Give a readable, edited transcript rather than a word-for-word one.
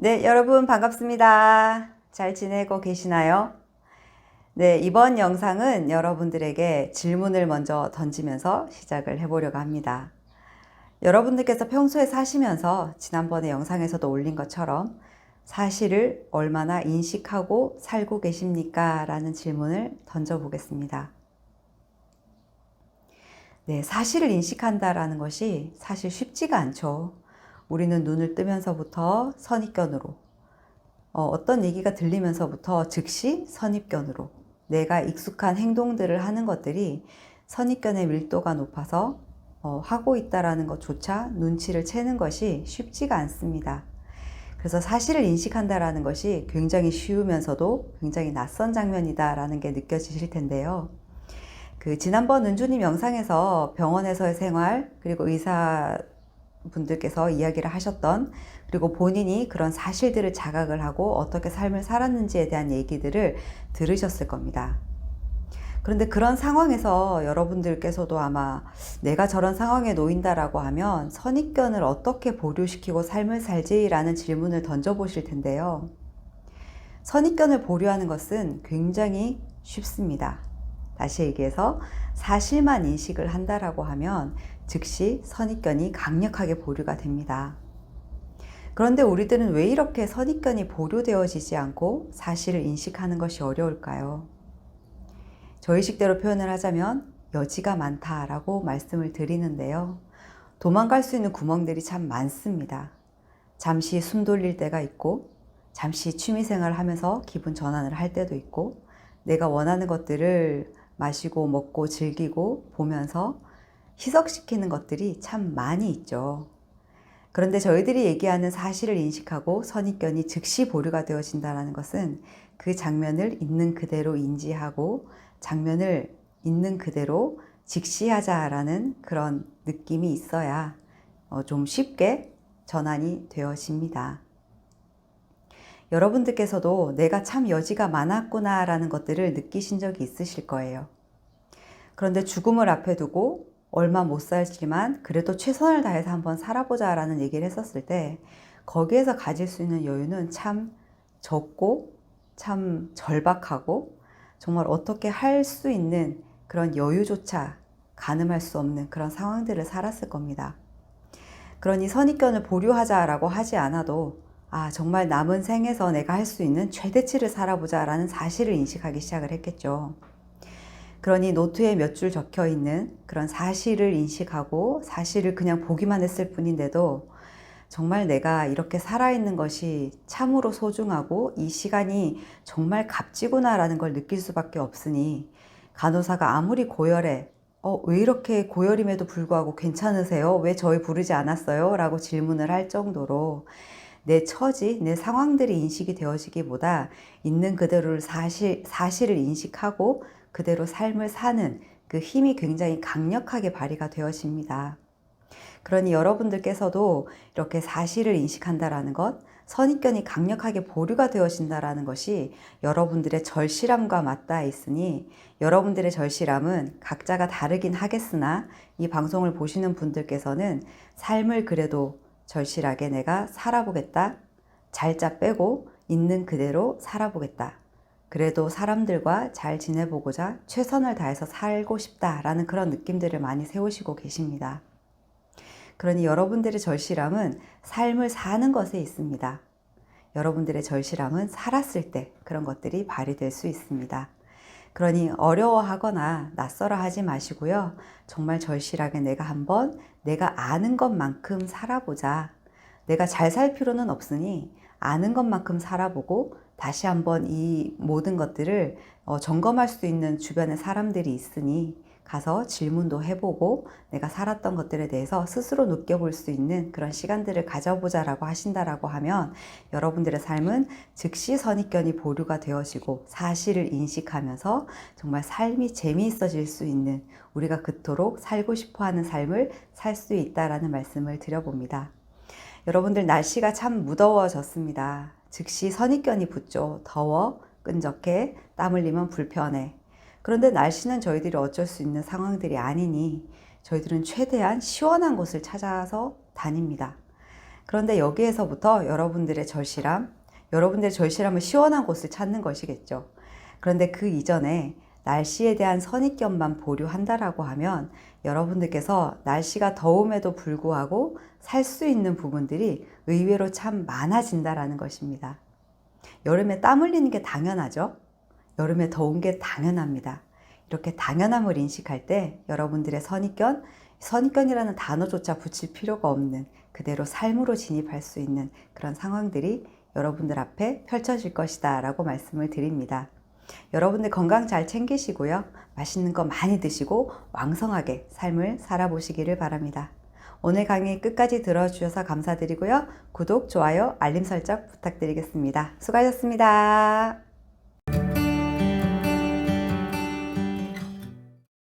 네, 여러분 반갑습니다. 잘 지내고 계시나요? 네, 이번 영상은 여러분들에게 질문을 먼저 던지면서 시작을 해보려고 합니다. 여러분들께서 평소에 사시면서 지난번에 영상에서도 올린 것처럼 사실을 얼마나 인식하고 살고 계십니까? 라는 질문을 던져보겠습니다. 네, 사실을 인식한다라는 것이 사실 쉽지가 않죠. 우리는 눈을 뜨면서부터 선입견으로, 어떤 얘기가 들리면서부터 즉시 선입견으로 내가 익숙한 행동들을 하는 것들이 선입견의 밀도가 높아서 하고 있다라는 것조차 눈치를 채는 것이 쉽지가 않습니다. 그래서 사실을 인식한다라는 것이 굉장히 쉬우면서도 굉장히 낯선 장면이다라는 게 느껴지실 텐데요. 지난번 은주님 영상에서 병원에서의 생활, 그리고 의사분들께서 이야기를 하셨던, 그리고 본인이 그런 사실들을 자각을 하고 어떻게 삶을 살았는지에 대한 얘기들을 들으셨을 겁니다. 그런데 그런 상황에서 여러분들께서도 아마 내가 저런 상황에 놓인다라고 하면 선입견을 어떻게 보류시키고 삶을 살지라는 질문을 던져보실 텐데요. 선입견을 보류하는 것은 굉장히 쉽습니다. 다시 얘기해서 사실만 인식을 한다라고 하면 즉시 선입견이 강력하게 보류가 됩니다. 그런데 우리들은 왜 이렇게 선입견이 보류되어지지 않고 사실을 인식하는 것이 어려울까요? 저의식대로 표현을 하자면 여지가 많다라고 말씀을 드리는데요. 도망갈 수 있는 구멍들이 참 많습니다. 잠시 숨 돌릴 때가 있고, 잠시 취미생활을 하면서 기분 전환을 할 때도 있고, 내가 원하는 것들을 마시고 먹고 즐기고 보면서 희석시키는 것들이 참 많이 있죠. 그런데 저희들이 얘기하는 사실을 인식하고 선입견이 즉시 보류가 되어진다는 것은 그 장면을 있는 그대로 인지하고 장면을 있는 그대로 직시하자라는 그런 느낌이 있어야 좀 쉽게 전환이 되어집니다. 여러분들께서도 내가 참 여지가 많았구나 라는 것들을 느끼신 적이 있으실 거예요. 그런데 죽음을 앞에 두고 얼마 못 살지만 그래도 최선을 다해서 한번 살아보자 라는 얘기를 했었을 때 거기에서 가질 수 있는 여유는 참 적고 참 절박하고 정말 어떻게 할 수 있는 그런 여유조차 가늠할 수 없는 그런 상황들을 살았을 겁니다. 그러니 선입견을 보류하자라고 하지 않아도 정말 남은 생에서 내가 할 수 있는 최대치를 살아보자 라는 사실을 인식하기 시작을 했겠죠. 그러니 노트에 몇 줄 적혀 있는 그런 사실을 인식하고 사실을 그냥 보기만 했을 뿐인데도 정말 내가 이렇게 살아있는 것이 참으로 소중하고 이 시간이 정말 값지구나 라는 걸 느낄 수밖에 없으니 간호사가 아무리 고열해 왜 이렇게 고열임에도 불구하고 괜찮으세요? 왜 저희 부르지 않았어요? 라고 질문을 할 정도로 내 처지, 내 상황들이 인식이 되어지기보다 있는 그대로를 사실을 인식하고 그대로 삶을 사는 그 힘이 굉장히 강력하게 발휘가 되어집니다. 그러니 여러분들께서도 이렇게 사실을 인식한다라는 것, 선입견이 강력하게 보류가 되어진다라는 것이 여러분들의 절실함과 맞닿아 있으니 여러분들의 절실함은 각자가 다르긴 하겠으나 이 방송을 보시는 분들께서는 삶을 그래도 절실하게 내가 살아보겠다. 잘자 빼고 있는 그대로 살아보겠다. 그래도 사람들과 잘 지내보고자 최선을 다해서 살고 싶다라는 그런 느낌들을 많이 세우시고 계십니다. 그러니 여러분들의 절실함은 삶을 사는 것에 있습니다. 여러분들의 절실함은 살았을 때 그런 것들이 발휘될 수 있습니다. 그러니 어려워하거나 낯설어 하지 마시고요. 정말 절실하게 내가 한번 내가 아는 것만큼 살아보자. 내가 잘 살 필요는 없으니 아는 것만큼 살아보고 다시 한번 이 모든 것들을 점검할 수 있는 주변에 사람들이 있으니 가서 질문도 해보고 내가 살았던 것들에 대해서 스스로 느껴볼 수 있는 그런 시간들을 가져보자라고 하신다라고 하면 여러분들의 삶은 즉시 선입견이 보류가 되어지고 사실을 인식하면서 정말 삶이 재미있어질 수 있는 우리가 그토록 살고 싶어하는 삶을 살 수 있다라는 말씀을 드려봅니다. 여러분들 날씨가 참 무더워졌습니다. 즉시 선입견이 붙죠. 더워, 끈적해, 땀 흘리면 불편해. 그런데 날씨는 저희들이 어쩔 수 있는 상황들이 아니니 저희들은 최대한 시원한 곳을 찾아서 다닙니다. 그런데 여기에서부터 여러분들의 절실함은 시원한 곳을 찾는 것이겠죠. 그런데 그 이전에 날씨에 대한 선입견만 보류한다라고 하면 여러분들께서 날씨가 더움에도 불구하고 살 수 있는 부분들이 의외로 참 많아진다라는 것입니다. 여름에 땀 흘리는 게 당연하죠. 여름에 더운 게 당연합니다. 이렇게 당연함을 인식할 때 여러분들의 선입견이라는 단어조차 붙일 필요가 없는 그대로 삶으로 진입할 수 있는 그런 상황들이 여러분들 앞에 펼쳐질 것이다 라고 말씀을 드립니다. 여러분들 건강 잘 챙기시고요. 맛있는 거 많이 드시고 왕성하게 삶을 살아보시기를 바랍니다. 오늘 강의 끝까지 들어주셔서 감사드리고요. 구독, 좋아요, 알림 설정 부탁드리겠습니다. 수고하셨습니다.